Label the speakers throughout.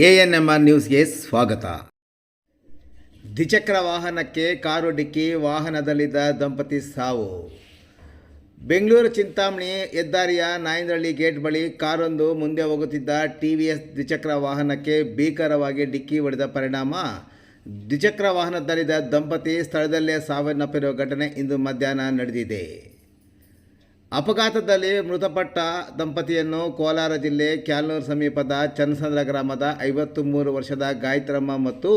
Speaker 1: ANMR ನ್ಯೂಸ್ಗೆ ಸ್ವಾಗತ. ದ್ವಿಚಕ್ರ ವಾಹನಕ್ಕೆ ಕಾರು ಡಿಕ್ಕಿ, ವಾಹನದಲ್ಲಿದ್ದ ದಂಪತಿ ಸಾವು. ಬೆಂಗಳೂರು ಚಿಂತಾಮಣಿ ಹೆದ್ದಾರಿಯ ನಾಯಂದಹಳ್ಳಿ ಗೇಟ್ ಬಳಿ ಕಾರೊಂದು ಮುಂದೆ ಹೋಗುತ್ತಿದ್ದ ಟಿವಿಎಸ್ ದ್ವಿಚಕ್ರ ವಾಹನಕ್ಕೆ ಭೀಕರವಾಗಿ ಡಿಕ್ಕಿ ಹೊಡೆದ ಪರಿಣಾಮ ದ್ವಿಚಕ್ರ ವಾಹನದಲ್ಲಿದ್ದ ದಂಪತಿ ಸ್ಥಳದಲ್ಲೇ ಸಾವನ್ನಪ್ಪಿರುವ ಘಟನೆ ಇಂದು ಮಧ್ಯಾಹ್ನ ನಡೆದಿದೆ. ಅಪಘಾತದಲ್ಲಿ ಮೃತಪಟ್ಟ ದಂಪತಿಯನ್ನು ಕೋಲಾರ ಜಿಲ್ಲೆ ಕ್ಯಾಲ್ನೂರು ಸಮೀಪದ ಚನ್ನಸಂದ್ರ ಗ್ರಾಮದ 53 ವರ್ಷದ ಗಾಯತ್ರಮ್ಮ ಮತ್ತು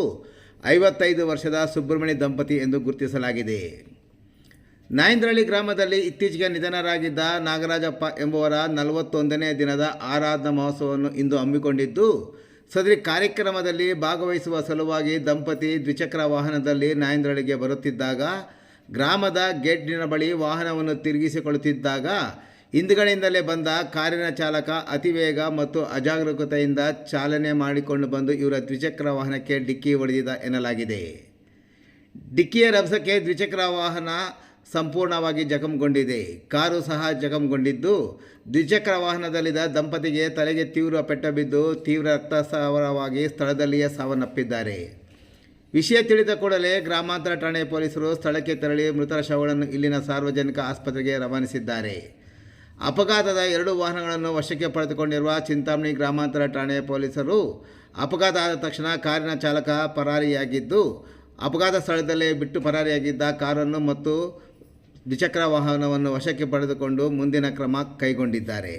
Speaker 1: 55 ವರ್ಷದ ಸುಬ್ರಹ್ಮಣ್ಯ ದಂಪತಿ ಎಂದು ಗುರುತಿಸಲಾಗಿದೆ. ನಾಯಂದಹಳ್ಳಿ ಗ್ರಾಮದಲ್ಲಿ ಇತ್ತೀಚೆಗೆ ನಿಧನರಾಗಿದ್ದ ನಾಗರಾಜಪ್ಪ ಎಂಬುವರ 41ನೇ ದಿನದ ಆರಾಧನಾ ಮಹೋತ್ಸವವನ್ನು ಇಂದು ಹಮ್ಮಿಕೊಂಡಿದ್ದು, ಸದರಿ ಕಾರ್ಯಕ್ರಮದಲ್ಲಿ ಭಾಗವಹಿಸುವ ಸಲುವಾಗಿ ದಂಪತಿ ದ್ವಿಚಕ್ರ ವಾಹನದಲ್ಲಿ ನಾಯಂದಹಳ್ಳಿಗೆ ಬರುತ್ತಿದ್ದಾಗ ಗ್ರಾಮದ ಗೇಟಿನ ಬಳಿ ವಾಹನವನ್ನು ತಿರುಗಿಸಿಕೊಳ್ಳುತ್ತಿದ್ದಾಗ ಹಿಂದುಗಡೆಯಿಂದಲೇ ಬಂದ ಕಾರಿನ ಚಾಲಕ ಅತಿವೇಗ ಮತ್ತು ಅಜಾಗರೂಕತೆಯಿಂದ ಚಾಲನೆ ಮಾಡಿಕೊಂಡು ಬಂದು ಇವರ ದ್ವಿಚಕ್ರ ವಾಹನಕ್ಕೆ ಡಿಕ್ಕಿ ಹೊಡೆದಿದ್ದ ಎನ್ನಲಾಗಿದೆ. ಡಿಕ್ಕಿಯ ರಭಸಕ್ಕೆ ದ್ವಿಚಕ್ರ ವಾಹನ ಸಂಪೂರ್ಣವಾಗಿ ಜಖಂಗೊಂಡಿದೆ. ಕಾರು ಸಹ ಜಖಂಗೊಂಡಿದ್ದು, ದ್ವಿಚಕ್ರ ವಾಹನದಲ್ಲಿದ್ದ ದಂಪತಿಗೆ ತಲೆಗೆ ತೀವ್ರ ಪೆಟ್ಟು ಬಿದ್ದು ತೀವ್ರ ರಕ್ತಸ್ರಾವವಾಗಿ ಸ್ಥಳದಲ್ಲಿಯೇ ಸಾವನ್ನಪ್ಪಿದ್ದಾರೆ. ವಿಷಯ ತಿಳಿದ ಕೂಡಲೇ ಗ್ರಾಮಾಂತರ ಠಾಣೆ ಪೊಲೀಸರು ಸ್ಥಳಕ್ಕೆ ತೆರಳಿ ಮೃತರ ಶವಗಳನ್ನು ಇಲ್ಲಿನ ಸಾರ್ವಜನಿಕ ಆಸ್ಪತ್ರೆಗೆ ರವಾನಿಸಿದ್ದಾರೆ. ಅಪಘಾತದ 2 ವಾಹನಗಳನ್ನು ವಶಕ್ಕೆ ಪಡೆದುಕೊಂಡಿರುವ ಚಿಂತಾಮಣಿ ಗ್ರಾಮಾಂತರ ಠಾಣೆ ಪೊಲೀಸರು ಅಪಘಾತ ಆದ ತಕ್ಷಣ ಕಾರಿನ ಚಾಲಕ ಪರಾರಿಯಾಗಿದ್ದು, ಅಪಘಾತ ಸ್ಥಳದಲ್ಲೇ ಬಿಟ್ಟು ಪರಾರಿಯಾಗಿದ್ದ ಕಾರನ್ನು ಮತ್ತು ದ್ವಿಚಕ್ರ ವಾಹನವನ್ನು ವಶಕ್ಕೆ ಪಡೆದುಕೊಂಡು ಮುಂದಿನ ಕ್ರಮ ಕೈಗೊಂಡಿದ್ದಾರೆ.